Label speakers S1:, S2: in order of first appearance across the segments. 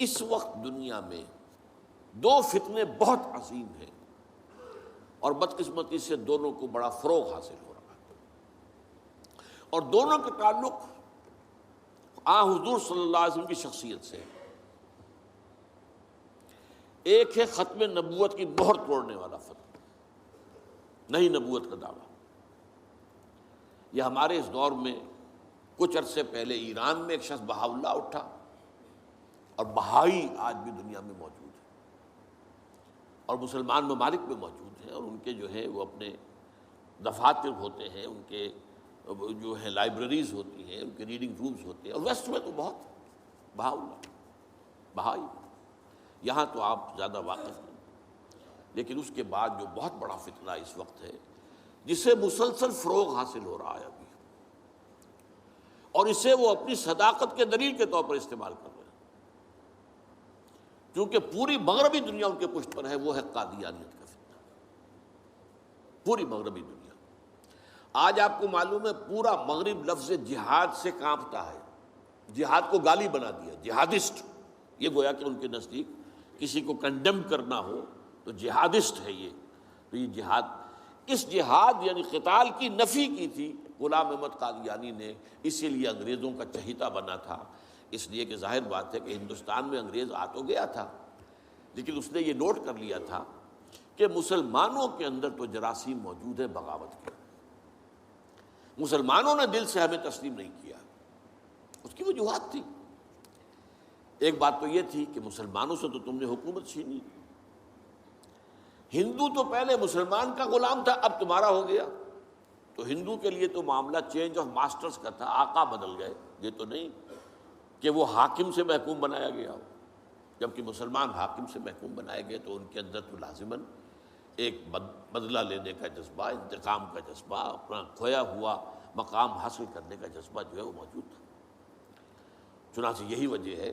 S1: اس وقت دنیا میں دو فتنے بہت عظیم ہیں، اور بدقسمتی سے دونوں کو بڑا فروغ حاصل ہو رہا ہے، اور دونوں کے تعلق حضور صلی اللہ علیہ وسلم کی شخصیت سے۔ ایک ہے ختم نبوت کی مہر توڑنے والا فتنہ، نئی نبوت کا دعویٰ۔ یہ ہمارے اس دور میں کچھ عرصے پہلے ایران میں ایک شخص بہا اللہ اٹھا، اور بہائی آج بھی دنیا میں موجود ہے، اور مسلمان ممالک میں موجود ہیں، اور ان کے جو ہے وہ اپنے دفاتر ہوتے ہیں، ان کے جو ہے لائبریریز ہوتی ہیں، ان کے ریڈنگ رومز ہوتے ہیں، اور ویسٹ میں تو بہت بہا اللہ بہائی، یہاں تو آپ زیادہ واقف نہیں، لیکن اس کے بعد جو بہت بڑا فتنہ اس وقت ہے جسے مسلسل فروغ حاصل ہو رہا ہے ابھی، اور اسے وہ اپنی صداقت کے دلیل کے طور پر استعمال کر رہے ہیں، کیونکہ پوری مغربی دنیا ان کے پشت پر ہے، وہ ہے قادیانیت کا فتنہ۔ پوری مغربی دنیا، آج آپ کو معلوم ہے پورا مغرب لفظ جہاد سے کانپتا ہے، جہاد کو گالی بنا دیا، جہادسٹ، یہ گویا کہ ان کے نزدیک کسی کو کنڈیم کرنا ہو تو جہادسٹ ہے یہ، تو یہ جہاد، اس جہاد یعنی قتال کی نفی کی تھی غلام احمد قادیانی نے، اسی لیے انگریزوں کا چہیتا بنا تھا، اس لیے کہ ظاہر بات ہے کہ ہندوستان میں انگریز آ تو گیا تھا، لیکن اس نے یہ نوٹ کر لیا تھا کہ مسلمانوں کے اندر تو جراثیم موجود ہے بغاوت کے، مسلمانوں نے دل سے ہمیں تسلیم نہیں کیا، اس کی وجوہات تھی۔ ایک بات تو یہ تھی کہ مسلمانوں سے تو تم نے حکومت چھینی، ہندو تو پہلے مسلمان کا غلام تھا، اب تمہارا ہو گیا، تو ہندو کے لیے تو معاملہ چینج آف ماسٹرز کا تھا، آقا بدل گئے، یہ تو نہیں کہ وہ حاکم سے محکوم بنایا گیا ہو، جبکہ مسلمان حاکم سے محکوم بنائے گئے تو ان کے اندر تو لازماً ایک بدلہ لینے کا جذبہ، انتقام کا جذبہ، اپنا کھویا ہوا مقام حاصل کرنے کا جذبہ جو ہے وہ موجود تھا۔ چنانچہ یہی وجہ ہے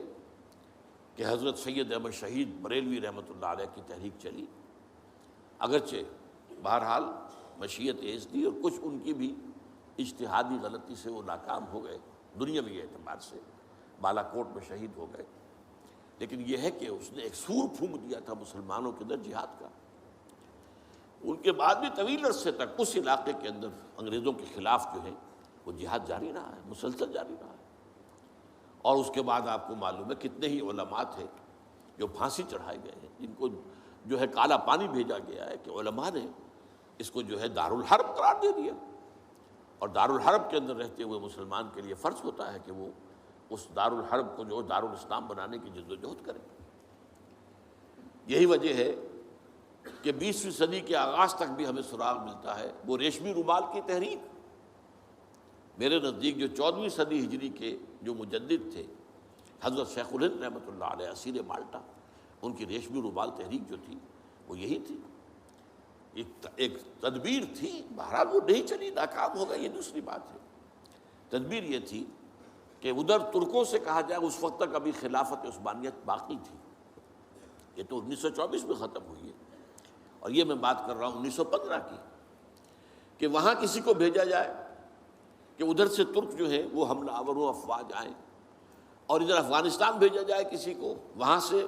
S1: کہ حضرت سید احمد شہید بریلوی رحمۃ اللہ علیہ کی تحریک چلی، اگرچہ بہرحال مشیت ایز دی، اور کچھ ان کی بھی اجتہادی غلطی سے وہ ناکام ہو گئے دنیاوی اعتبار سے، بالا کوٹ میں شہید ہو گئے، لیکن یہ ہے کہ اس نے ایک سور پھونک دیا تھا مسلمانوں کے اندر جہاد کا۔ ان کے بعد بھی طویل عرصے تک اس علاقے کے اندر انگریزوں کے خلاف جو ہے وہ جہاد جاری رہا ہے، مسلسل جاری رہا ہے، اور اس کے بعد آپ کو معلوم ہے کتنے ہی علماء تھے جو پھانسی چڑھائے گئے ہیں، جن کو جو ہے کالا پانی بھیجا گیا ہے کہ علماء نے اس کو جو ہے دارالحرب قرار دے دیا، اور دارالحرب کے اندر رہتے ہوئے مسلمان کے لیے فرض ہوتا ہے کہ وہ اس دارالحرب کو جو دارالاسلام بنانے کی جدوجہد کرے۔ یہی وجہ ہے کہ 20ویں صدی کے آغاز تک بھی ہمیں سراغ ملتا ہے وہ ریشمی رومال کی تحریک۔ میرے نزدیک جو 14ویں صدی ہجری کے جو مجدد تھے حضرت شیخ الہند رحمۃ اللہ علیہ اسیر مالٹا، ان کی ریشمی رومال تحریک جو تھی وہ یہی تھی، ایک تدبیر تھی، بہرحال وہ نہیں چلی، ناکام ہو گئی، یہ دوسری بات ہے۔ تدبیر یہ تھی کہ ادھر ترکوں سے کہا جائے اس وقت تک ابھی خلافت عثمانیت باقی تھی، یہ تو 1924 میں ختم ہوئی ہے، اور یہ میں بات کر رہا ہوں 1915 کی، کہ وہاں کسی کو بھیجا جائے کہ ادھر سے ترک جو ہے وہ حملہ آور افواج آئیں، اور ادھر افغانستان بھیجا جائے کسی کو، وہاں سے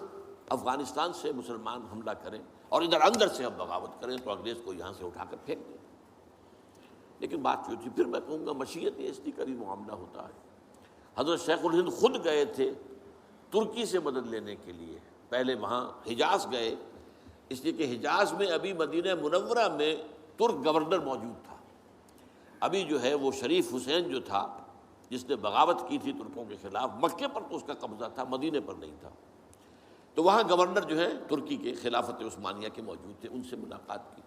S1: افغانستان سے مسلمان حملہ کریں اور ادھر اندر سے ہم بغاوت کریں تو انگریز کو یہاں سے اٹھا کر پھینک دیں۔ لیکن بات جو تھی، پھر میں کہوں گا مشیت ایسی کا بھی معاملہ ہوتا ہے۔ حضرت شیخ الہند خود گئے تھے ترکی سے مدد لینے کے لیے، پہلے وہاں حجاز گئے، اس لیے کہ حجاز میں ابھی مدینہ منورہ میں ترک گورنر موجود تھا، ابھی جو ہے وہ شریف حسین جو تھا جس نے بغاوت کی تھی ترکوں کے خلاف، مکے پر تو اس کا قبضہ تھا، مدینے پر نہیں تھا، تو وہاں گورنر جو ہے ترکی کے خلافت عثمانیہ کے موجود تھے، ان سے ملاقات کی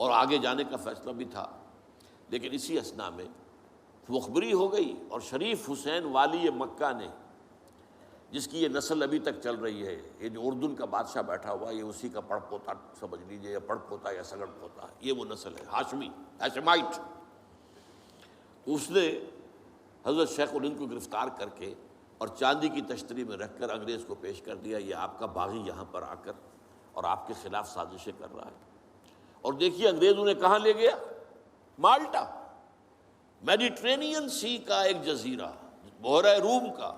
S1: اور آگے جانے کا فیصلہ بھی تھا۔ لیکن اسی اثناء میں مخبری ہو گئی، اور شریف حسین والی مکہ نے، جس کی یہ نسل ابھی تک چل رہی ہے، یہ جو اردن کا بادشاہ بیٹھا ہوا ہے، یہ اسی کا پڑ پوتا سمجھ لیجئے، یا پڑ پوتا یا سگڑ پوتا، یہ وہ نسل ہے ہاشمی، ہاشمائٹ۔ اس نے حضرت شیخ الہند کو گرفتار کر کے اور چاندی کی تشتری میں رکھ کر انگریز کو پیش کر دیا، یہ آپ کا باغی یہاں پر آ کر اور آپ کے خلاف سازشیں کر رہا ہے۔ اور دیکھیے انگریز انہیں کہاں لے گیا، مالٹا، میڈیٹرینین سی کا ایک جزیرہ، بحیرہ روم کا،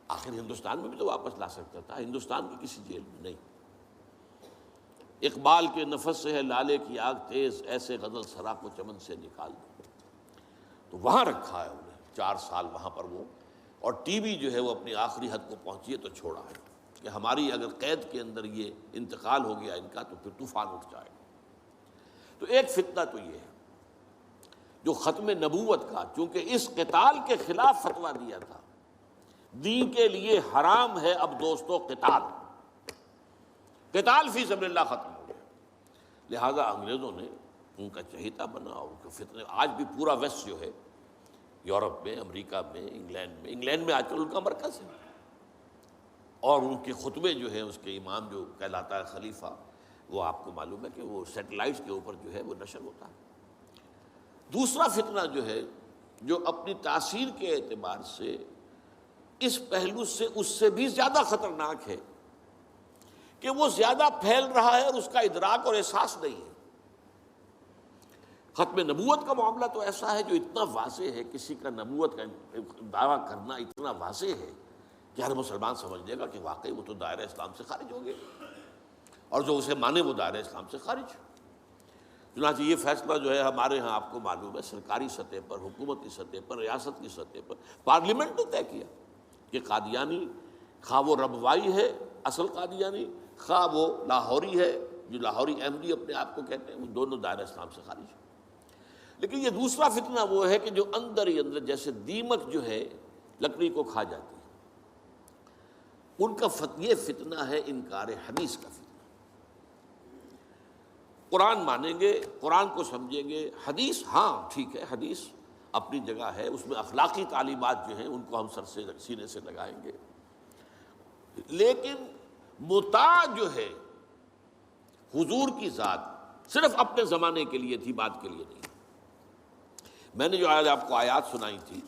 S1: آخر ہندوستان میں بھی تو واپس لا سکتا تھا، ہندوستان کی کسی جیل میں نہیں۔ اقبال کے نفس سے ہے لالے کی آگ تیز، ایسے غزل سرا کو چمن سے نکال دو، تو وہاں رکھا ہے انہیں 4 سال وہاں پر وہ، اور ٹی وی جو ہے وہ اپنی آخری حد کو پہنچی ہے تو چھوڑا ہے کہ ہماری اگر قید کے اندر یہ انتقال ہو گیا ان کا تو پھر طوفان اٹھ جائے گا۔ تو ایک فتنہ تو یہ ہے جو ختم نبوت کا، چونکہ اس قتال کے خلاف فتویٰ دیا تھا، دین کے لیے حرام ہے اب دوستو قتال فی سبیل اللہ ختم ہو گیا، لہذا انگریزوں نے ان کا چہیتا بنا، ان کے فتنے آج بھی پورا ویسٹ جو ہے، یورپ میں، امریکہ میں، انگلینڈ میں آج کل ان کا مرکز ہے، اور ان کے خطبے جو ہیں، اس کے امام جو کہلاتا ہے خلیفہ، وہ آپ کو معلوم ہے کہ وہ سیٹلائٹس کے اوپر جو ہے وہ نشر ہوتا ہے۔ دوسرا فتنہ جو ہے، جو اپنی تاثیر کے اعتبار سے اس پہلو سے اس سے بھی زیادہ خطرناک ہے کہ وہ زیادہ پھیل رہا ہے اور اس کا ادراک اور احساس نہیں ہے۔ ختم نبوت کا معاملہ تو ایسا ہے جو اتنا واضح ہے، کسی کا نبوت کا دعویٰ کرنا اتنا واضح ہے کہ ہر مسلمان سمجھ لے گا کہ واقعی وہ تو دائرہ اسلام سے خارج ہو گئے، اور جو اسے مانے وہ دائرہ اسلام سے خارج۔ چنانچہ یہ فیصلہ جو ہے ہمارے ہاں آپ کو معلوم ہے، سرکاری سطح پر، حکومتی سطح پر، ریاست کی سطح پر، پارلیمنٹ نے طے کیا کہ قادیانی خواہ وہ ربوائی ہے اصل قادیانی، خواہ وہ لاہوری ہے جو لاہوری احمدی اپنے آپ کو کہتے ہیں، وہ دونوں دائرہ اسلام سے خارج ہیں۔ لیکن یہ دوسرا فتنہ وہ ہے کہ جو اندر ہی اندر جیسے دیمک جو ہے لکڑی کو کھا جاتی ہے، ان کا یہ فتنہ ہے انکار حدیث کا فتنہ۔ قرآن مانیں گے، قرآن کو سمجھیں گے، حدیث ہاں ٹھیک ہے، حدیث اپنی جگہ ہے، اس میں اخلاقی تعلیمات جو ہیں ان کو ہم سر سے سینے سے لگائیں گے، لیکن مطاع جو ہے حضور کی ذات صرف اپنے زمانے کے لیے تھی، بعد کے لیے نہیں۔ میں نے جو آج آپ کو آیات سنائی تھی،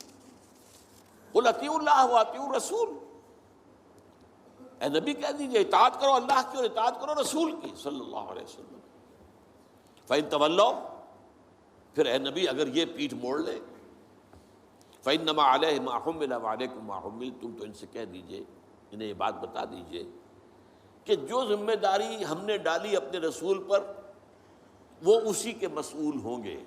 S1: قل اطیعوا اللہ واطیعوا الرسول، اے نبی کہہ دیجئے اطاعت کرو اللہ کی اور اطاعت کرو رسول کی صلی اللہ علیہ وسلم۔ فَإِن تَوَلَّوْا، پھر اے نبی اگر یہ پیٹھ موڑ لے، فَإِنَّمَا عَلَيْهِ مَا حُمِّلَ وَعَلَيْكُمْ مَا حُمِّلْتُمْ، تو ان سے کہہ دیجئے، انہیں یہ بات بتا دیجئے کہ جو ذمہ داری ہم نے ڈالی اپنے رسول پر وہ اسی کے مسئول ہوں گے،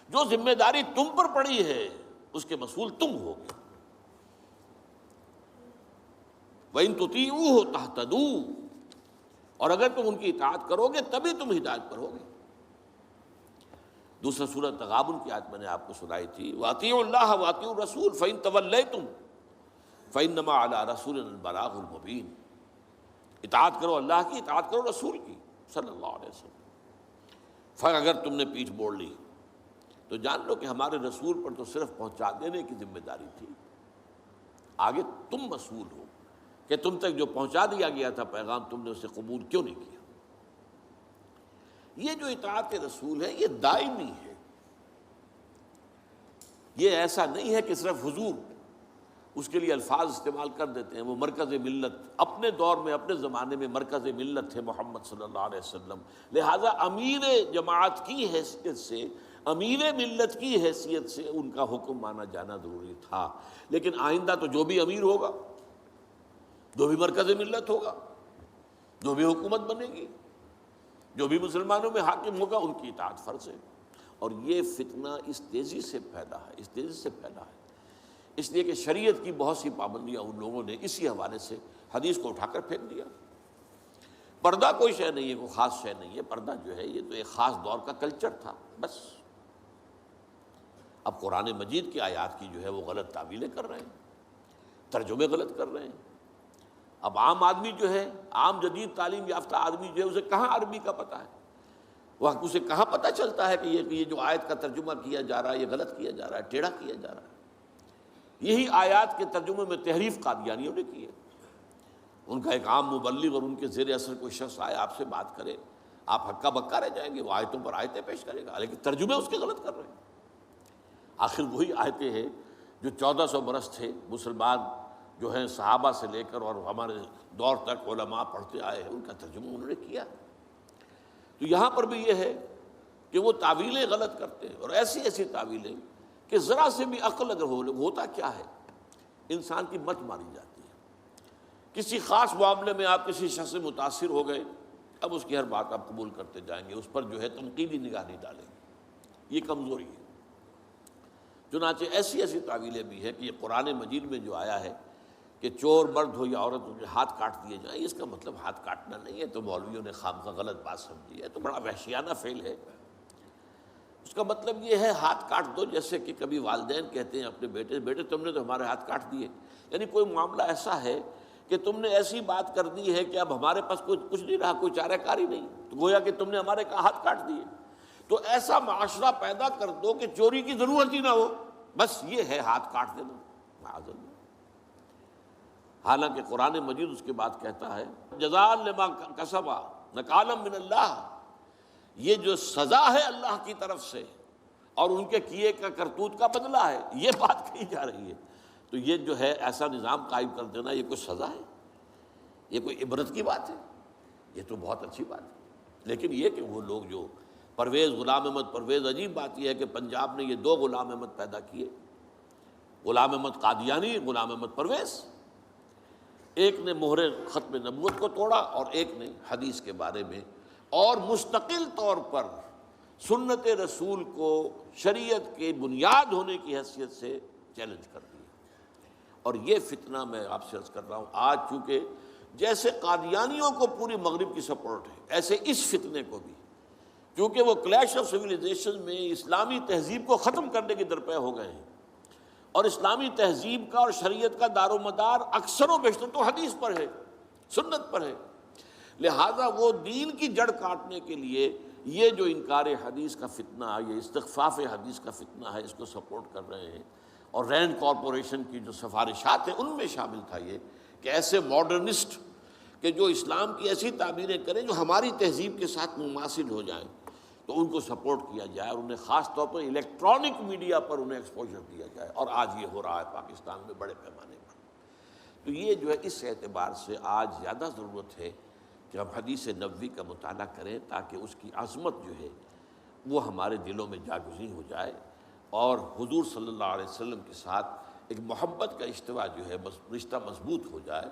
S1: جو ذمہ داری تم پر پڑی ہے اس کے مسئول تم ہوگے۔ وَإِن تُطِيعُوهُ تَهْتَدُوا، اور اگر تم ان کی اطاعت کرو گے تبھی تم ہدایت پر ہوگے۔ دوسرا سورۃ تغابن کی آیت میں نے آپ کو سنائی تھی، وَأَطِيعُوا اللَّهَ وَأَطِيعُوا الرَّسُولَ فَإِن تَوَلَّيْتُمْ فَإِنَّمَا عَلَىٰ رَسُولِنَا الْبَلَاغُ الْمُبِينُ، اطاعت کرو اللہ کی، اطاعت کرو رسول کی صلی اللہ علیہ وسلم۔ پھر اگر تم نے پیٹھ موڑ لی تو جان لو کہ ہمارے رسول پر تو صرف پہنچا دینے کی ذمہ داری تھی، آگے تم مسئول ہو کہ تم تک جو پہنچا دیا گیا تھا پیغام تم نے اسے قبول کیوں نہیں کیا۔ یہ جو اطاعت رسول ہے یہ دائمی ہے، یہ ایسا نہیں ہے کہ صرف حضور اس کے لیے الفاظ استعمال کر دیتے ہیں۔ وہ مرکز ملت اپنے دور میں، اپنے زمانے میں مرکز ملت تھے محمد صلی اللہ علیہ وسلم، لہٰذا امیر جماعت کی حیثیت سے، امیر ملت کی حیثیت سے ان کا حکم مانا جانا ضروری تھا۔ لیکن آئندہ تو جو بھی امیر ہوگا، جو بھی مرکز ملت ہوگا، جو بھی حکومت بنے گی، جو بھی مسلمانوں میں حاکم ہوگا، ان کی اطاعت فرض ہے۔ اور یہ فتنہ اس تیزی سے پھیلا ہے، اس تیزی سے پھیلا ہے، اس لیے کہ شریعت کی بہت سی پابندیاں ان لوگوں نے اسی حوالے سے حدیث کو اٹھا کر پھینک دیا۔ پردہ کوئی شے نہیں ہے، کوئی خاص شے نہیں ہے، پردہ جو ہے یہ تو ایک خاص دور کا کلچر تھا بس۔ اب قرآن مجید کی آیات کی جو ہے وہ غلط تعویلیں کر رہے ہیں، ترجمے غلط کر رہے ہیں۔ اب عام آدمی جو ہے، عام جدید تعلیم یافتہ آدمی جو ہے، اسے کہاں عربی کا پتہ ہے، وہ اسے کہاں پتہ چلتا ہے کہ یہ جو آیت کا ترجمہ کیا جا رہا ہے یہ غلط کیا جا رہا ہے، ٹیڑھا کیا جا رہا ہے۔ یہی آیات کے ترجمے میں تحریف قادیانیوں نے کی ہے۔ ان کا ایک عام مبلغ اور ان کے زیر اثر کوئی شخص آئے آپ سے بات کرے، آپ ہکا بکا رہ جائیں گے، وہ آیتوں پر آیتیں پیش کرے گا، لیکن ترجمے اس کے غلط کر رہے ہیں۔ آخر وہی آیتیں ہیں جو 1400 برس تھے مسلمان جو ہیں صحابہ سے لے کر اور ہمارے دور تک علماء پڑھتے آئے ہیں، ان کا ترجمہ انہوں نے کیا۔ تو یہاں پر بھی یہ ہے کہ وہ تعویلیں غلط کرتے ہیں، اور ایسی ایسی تعویلیں کہ ذرا سے بھی عقل اگر ہوتا کیا ہے، انسان کی مت ماری جاتی ہے۔ کسی خاص معاملے میں آپ کسی شخص سے متاثر ہو گئے، اب اس کی ہر بات آپ قبول کرتے جائیں گے، اس پر جو ہے تنقیدی نگاہ نہیں ڈالیں گے، یہ کمزوری ہے۔ چنانچہ ایسی ایسی تعویلیں بھی ہیں کہ یہ قرآن مجید میں جو آیا ہے کہ چور مرد ہو یا عورت ہو جو ہاتھ کاٹ دیے جائیں، اس کا مطلب ہاتھ کاٹنا نہیں ہے، تو مولویوں نے خامخواہ غلط بات سمجھی ہے، تو بڑا وحشیانہ فعل ہے۔ اس کا مطلب یہ ہے ہاتھ کاٹ دو، جیسے کہ کبھی والدین کہتے ہیں اپنے بیٹے، بیٹے تم نے تو ہمارے ہاتھ کاٹ دیے، یعنی کوئی معاملہ ایسا ہے کہ تم نے ایسی بات کر دی ہے کہ اب ہمارے پاس کچھ نہیں رہا، کوئی چارہ کاری نہیں، تو گویا کہ تم نے ہمارے ہاتھ کاٹ دیے۔ تو ایسا معاشرہ پیدا کر دو کہ چوری کی ضرورت ہی نہ ہو، بس یہ ہے ہاتھ کاٹ دینا، معاذ اللہ۔ حالانکہ قرآن مجید اس کے بعد کہتا ہے جزاء لما کسبا نکالا من اللہ، یہ جو سزا ہے اللہ کی طرف سے اور ان کے کیے کا کرتوت کا بدلہ ہے، یہ بات کہی جا رہی ہے۔ تو یہ جو ہے ایسا نظام قائم کر دینا، یہ کوئی سزا ہے، یہ کوئی عبرت کی بات ہے، یہ تو بہت اچھی بات ہے۔ لیکن یہ کہ وہ لوگ جو پرویز غلام احمد پرویز، عجیب بات یہ ہے کہ پنجاب نے یہ دو غلام احمد پیدا کیے، غلام احمد قادیانی، غلام احمد پرویز، ایک نے مہر ختم نبوت کو توڑا اور ایک نے حدیث کے بارے میں اور مستقل طور پر سنت رسول کو شریعت کے بنیاد ہونے کی حیثیت سے چیلنج کر دیا۔ اور یہ فتنہ میں آپ سے عرض کر رہا ہوں، آج چونکہ جیسے قادیانیوں کو پوری مغرب کی سپورٹ ہے، ایسے اس فتنے کو بھی، کیونکہ وہ کلیش آف سویلائزیشن میں اسلامی تہذیب کو ختم کرنے کے درپے ہو گئے ہیں، اور اسلامی تہذیب کا اور شریعت کا دار و مدار اکثر و بیشتر تو حدیث پر ہے، سنت پر ہے، لہذا وہ دین کی جڑ کاٹنے کے لیے یہ جو انکار حدیث کا فتنہ، یہ استخفاف حدیث کا فتنہ ہے، اس کو سپورٹ کر رہے ہیں۔ اور رینڈ کارپوریشن کی جو سفارشات ہیں ان میں شامل تھا یہ کہ ایسے ماڈرنسٹ کہ جو اسلام کی ایسی تعبیریں کریں جو ہماری تہذیب کے ساتھ مماثل ہو جائیں، تو ان کو سپورٹ کیا جائے اور انہیں خاص طور پر الیکٹرانک میڈیا پر انہیں ایکسپوجر دیا جائے، اور آج یہ ہو رہا ہے پاکستان میں بڑے پیمانے پر۔ تو یہ جو ہے اس اعتبار سے آج زیادہ ضرورت ہے کہ ہم حدیث نبوی کا مطالعہ کریں، تاکہ اس کی عظمت جو ہے وہ ہمارے دلوں میں جاگزیں ہو جائے، اور حضور صلی اللہ علیہ وسلم کے ساتھ ایک محبت کا اشتوا جو ہے رشتہ مضبوط ہو جائے۔